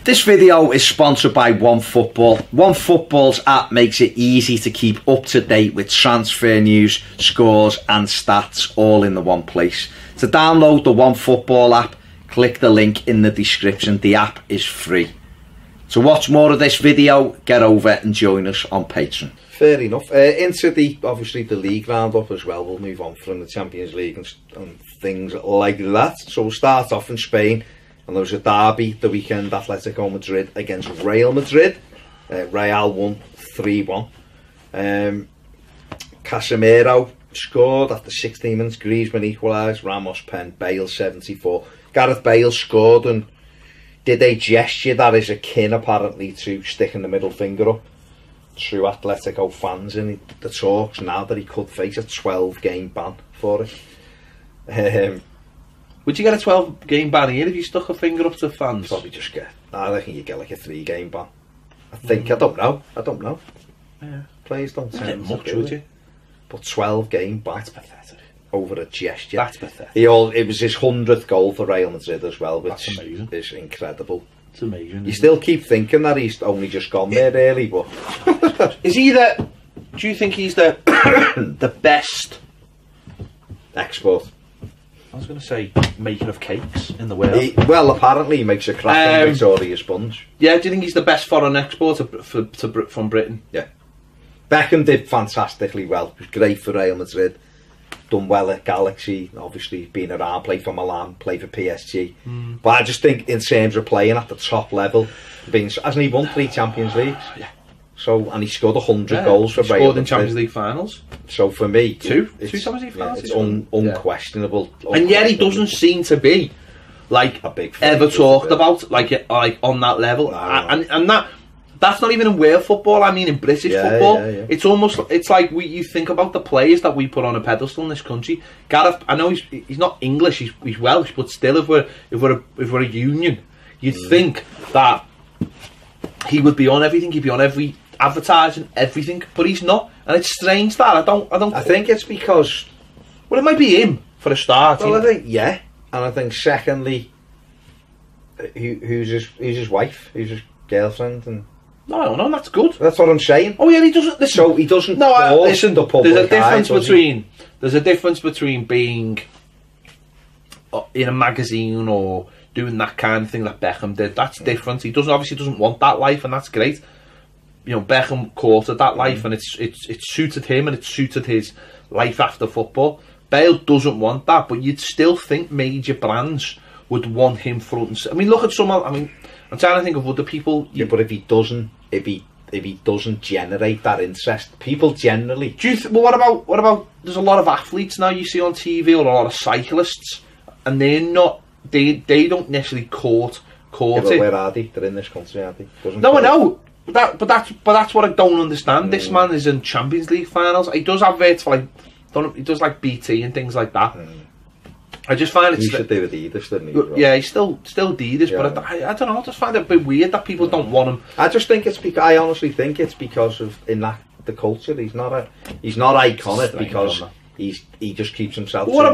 This video is sponsored by OneFootball. OneFootball's app makes it easy to keep up to date with transfer news, scores and stats all in the one place. To download the OneFootball app, click the link in the description. The app is free. To watch more of this video, get over and join us on Patreon. Fair enough. Into the obviously the league roundup as well. We'll move on from the Champions League and things like that. So we'll start off in Spain. And there was a derby the weekend, Atletico Madrid against Real Madrid. Real won 3-1. Casemiro scored after 16 minutes. Griezmann equalised. Ramos pen. Bale 74. Gareth Bale scored and did a gesture that is akin apparently to sticking the middle finger up to Atletico fans in the talks now that he could face a 12-game ban for it. Would you get a 12-game ban here if you stuck a finger up to fans? Probably just get. I reckon you get like a 3-game ban. I think. I don't know. Yeah. Players don't tend much, would you? But 12-game ban. That's pathetic. Over a gesture. That's pathetic. It was his 100th goal for Real Madrid as well, which is incredible. It's amazing. You still keep thinking that he's only just gone there early, but is he the? Do you think he's the the best export? I was going to say maker of cakes in the world. Well, apparently he makes a cracking Victoria sponge. Yeah, do you think he's the best foreign exporter from Britain? Yeah. Beckham did fantastically well. It was great for Real Madrid. Done well at Galaxy. Obviously been around, played for Milan, played for PSG. But I just think in terms of playing at the top level, hasn't he won 3 Champions Leagues? Yeah. So, and he scored 100 goals for Real Madrid. Scored in Champions League finals. So for me, two Champions League finals. It's unquestionable. And yet he doesn't seem to be like a big ever talked about like on that level. And that's not even in Wales football. I mean in British football. Yeah. It's like you think about the players that we put on a pedestal in this country. Gareth, I know he's not English. He's Welsh, but still, if we're a union, you'd think that he would be on everything. He'd be on every advertising, everything, but he's not, and it's strange that I think it's because, well, it might be him for a start. Well, I think and I think secondly, who's his wife, who's his girlfriend, and no, that's good. That's what I'm saying. Oh yeah, he doesn't. Listen, so he doesn't. No, listen. There's a difference between being in a magazine or doing that kind of thing that Beckham did. That's different. He obviously doesn't want that life, and that's great. You know, Beckham courted that life, and it suited him, and it suited his life after football. Bale doesn't want that, but you'd still think major brands would want him front and center. I mean, look at someone. I mean, I'm trying to think of other people. Yeah, but if he doesn't generate that interest, people generally. Well, what about? There's a lot of athletes now you see on TV, or a lot of cyclists, and they're not. They don't necessarily court it. Where are they? They're in this country, aren't they? No, I know. But that's what I don't understand. This man is in Champions League finals. He does adverts for he does like BT and things like that. I just find he should do with Adidas, didn't he? Well? Yeah, he's still Adidas, but I don't know. I just find it a bit weird that people don't want him. I just think I honestly think it's because of the culture. He's not iconic because he just keeps himself. What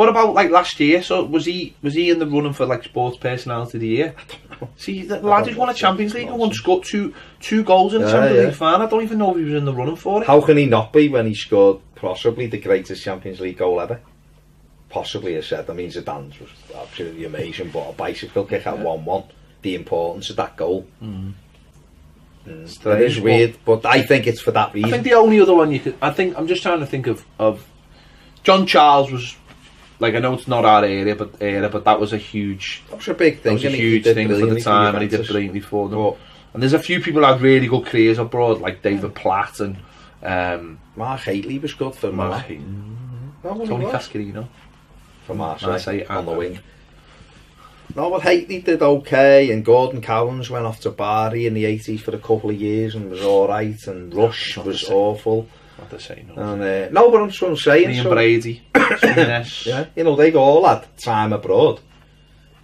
about last year? So was he in the running for like sports personality of the year? See, the lad who's won a Champions League and once scored two goals in the Champions League final. I don't even know if he was in the running for it. How can he not be when he scored possibly the greatest Champions League goal ever? Possibly, I said. I mean, Zidane's was absolutely amazing, but a bicycle kick at 1-1. The importance of that goal. That is weird, but I think it's for that reason. I think the only other one I'm just trying to think of. John Charles was. Like, I know it's not our area, but that was a huge. That was a big thing. That was a huge thing for the time, and he did brilliantly for them. And there's a few people who had really good careers abroad, like David Platt and Mark Hateley was good for Tony Cascarino for Marseille on the wing. No, but Hateley did okay, and Gordon Cowans went off to Bari in the 80s for a couple of years and was all right, and Rush was awful. Not to say no. And, no, but I'm just saying. Ian Brady. Yeah, you know, they all had time abroad.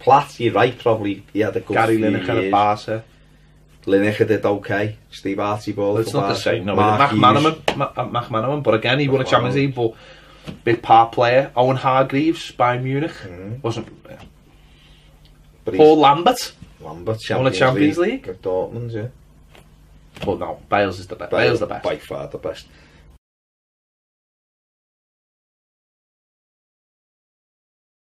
Platt, you're right, probably he had a good Gary Lineker at Barca. Lineker did okay. Steve Archibald. It's not the same. No, McManaman, but again, he won a Champions League, but big part player. Owen Hargreaves, Bayern Munich, wasn't. Paul Lambert. Lambert, Champions League? Dortmund, yeah. But no, Bale's is the best. Bale's the best. By far the best.